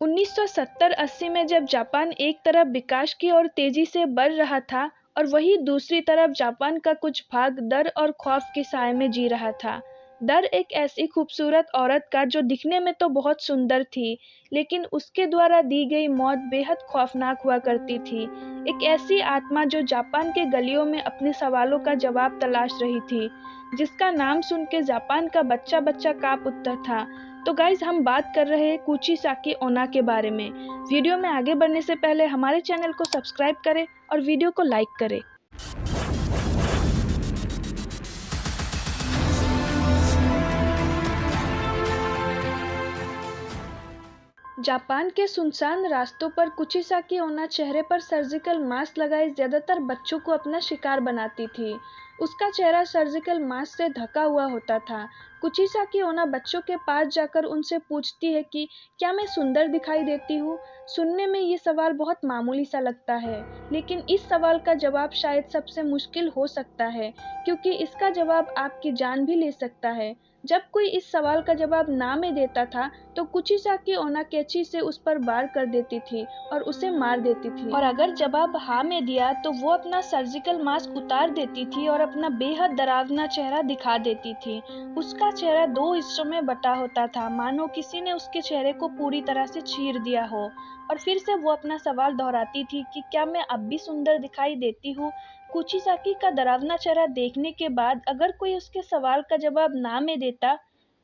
1970-80 में जब जापान एक तरफ विकास की ओर तेजी से बढ़ रहा था और वहीं दूसरी तरफ जापान का कुछ भाग डर और खौफ के साए में जी रहा था। डर एक ऐसी खूबसूरत औरत का जो दिखने में तो बहुत सुंदर थी, लेकिन उसके द्वारा दी गई मौत बेहद खौफनाक हुआ करती थी। एक ऐसी आत्मा जो जापान के गलियों में अपने सवालों का जवाब तलाश रही थी, जिसका नाम सुन के जापान का बच्चा बच्चा कांप उठता था। तो गाइज, हम बात कर रहे हैं कुचिसाकी ओना के बारे में। वीडियो में आगे बढ़ने से पहले हमारे चैनल को सब्सक्राइब करें और वीडियो को लाइक करें। जापान के सुनसान रास्तों पर कुचिसाकी ओना चेहरे पर सर्जिकल मास्क लगाए ज्यादातर बच्चों को अपना शिकार बनाती थी। उसका चेहरा सर्जिकल मास्क से ढका हुआ होता था। कुचिसाकी ओना बच्चों के पास जाकर उनसे पूछती है कि क्या मैं सुंदर दिखाई देती हूँ। सुनने में ये सवाल बहुत मामूली सा लगता है, लेकिन इस सवाल का जवाब शायद सबसे मुश्किल हो सकता है, क्योंकि इसका जवाब आपकी जान भी ले सकता है। जब कोई इस सवाल का जवाब ना में देता था, तो कुचिसाकी ओना कैंची से उस पर वार कर देती थी और उसे मार देती थी। और अगर जवाब हाँ में दिया तो वो अपना सर्जिकल मास्क उतार देती थी और अपना बेहद डरावना चेहरा दिखा देती थी। उसका चेहरा दो हिस्सों में बटा होता था, मानो किसी ने उसके चेहरे को पूरी तरह से चीर दिया हो। और फिर से वो अपना सवाल दोहराती थी कि क्या मैं अब भी सुंदर दिखाई देती हूँ। कुचिसाकी का डरावना चेहरा देखने के बाद अगर कोई उसके सवाल का जवाब ना में देता,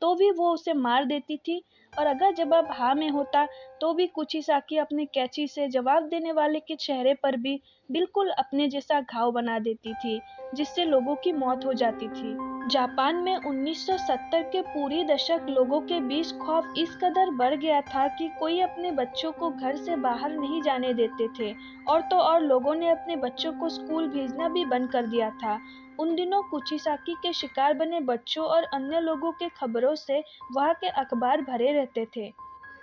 तो भी वो उसे मार देती थी, और अगर जवाब हाँ में होता तो भी कुचिसाकी अपने कैंची से जवाब देने वाले के चेहरे पर भी बिल्कुल अपने जैसा घाव बना देती थी, जिससे लोगों की मौत हो जाती थी। जापान में 1970 के पूरी दशक लोगों के बीच खौफ इस कदर बढ़ गया था कि कोई अपने बच्चों को घर से बाहर नहीं जाने देते थे, और तो और लोगों ने अपने बच्चों को स्कूल भेजना भी बंद कर दिया था। उन दिनों कुचिसाकी के शिकार बने बच्चों और अन्य लोगों के खबरों से वहाँ के अखबार भरे रहते थे।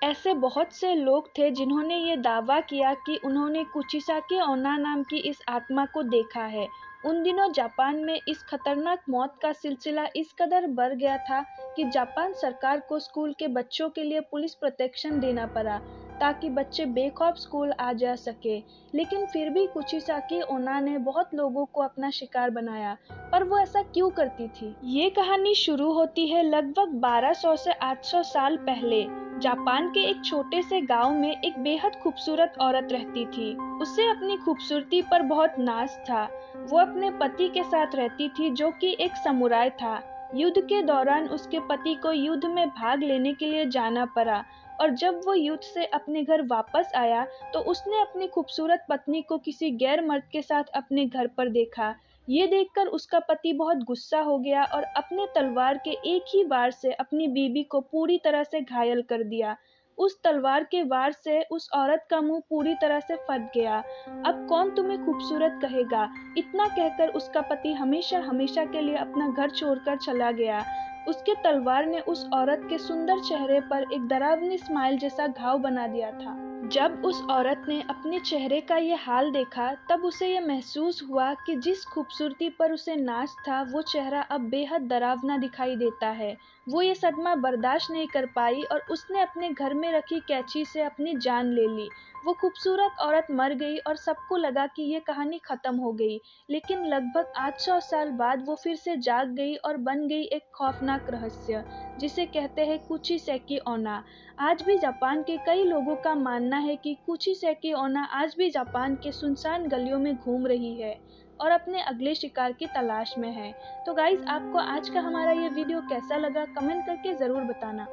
ऐसे बहुत से लोग थे जिन्होंने ये दावा किया कि उन्होंने कुचिसाकी ओना नाम की इस आत्मा को देखा है। उन दिनों जापान में इस खतरनाक मौत का सिलसिला इस कदर बढ़ गया था कि जापान सरकार को स्कूल के बच्चों के लिए पुलिस प्रोटेक्शन देना पड़ा, ताकि बच्चे बेखौफ स्कूल आ जा सके। लेकिन फिर भी कुचिसाकी ओना ने बहुत लोगों को अपना शिकार बनाया। पर वो ऐसा क्यों करती थी? ये कहानी शुरू होती है लगभग 1200 से 800 साल पहले। जापान के एक छोटे से गांव में एक बेहद खूबसूरत औरत रहती थी। उसे अपनी खूबसूरती पर बहुत नाज था। वो अपने पति के साथ रहती थी, जो कि एक समुराई था। युद्ध के दौरान उसके पति को युद्ध में भाग लेने के लिए जाना पड़ा, और जब वो युद्ध से अपने घर वापस आया तो उसने अपनी खूबसूरत पत्नी को किसी गैर मर्द के साथ अपने घर पर देखा। ये देखकर उसका पति बहुत गुस्सा हो गया और अपने तलवार के एक ही वार से अपनी बीवी को पूरी तरह से घायल कर दिया। उस तलवार के वार से उस औरत का मुंह पूरी तरह से फट गया। अब कौन तुम्हें खूबसूरत कहेगा? इतना कहकर उसका पति हमेशा हमेशा के लिए अपना घर छोड़कर चला गया। उसके तलवार ने उस औरत के सुंदर चेहरे पर एक डरावनी स्माइल जैसा घाव बना दिया था। जब उस औरत ने अपने चेहरे का ये हाल देखा, तब उसे ये महसूस हुआ कि जिस खूबसूरती पर उसे नाज था, वो चेहरा अब बेहद डरावना दिखाई देता है। वो ये सदमा बर्दाश्त नहीं कर पाई और उसने अपने घर में रखी कैंची से अपनी जान ले ली। वो खूबसूरत औरत मर गई और सबको लगा कि ये कहानी खत्म हो गई। लेकिन लगभग 800 साल बाद वो फिर से जाग गई और बन गई एक खौफनाक रहस्य, जिसे कहते हैं कुचिसैकी ओना। आज भी जापान के कई लोगों का मानना है कि कुचिसैकी ओना आज भी जापान के सुनसान गलियों में घूम रही है और अपने अगले शिकार की तलाश में है। तो गाइज, आपको आज का हमारा ये वीडियो कैसा लगा, कमेंट करके ज़रूर बताना।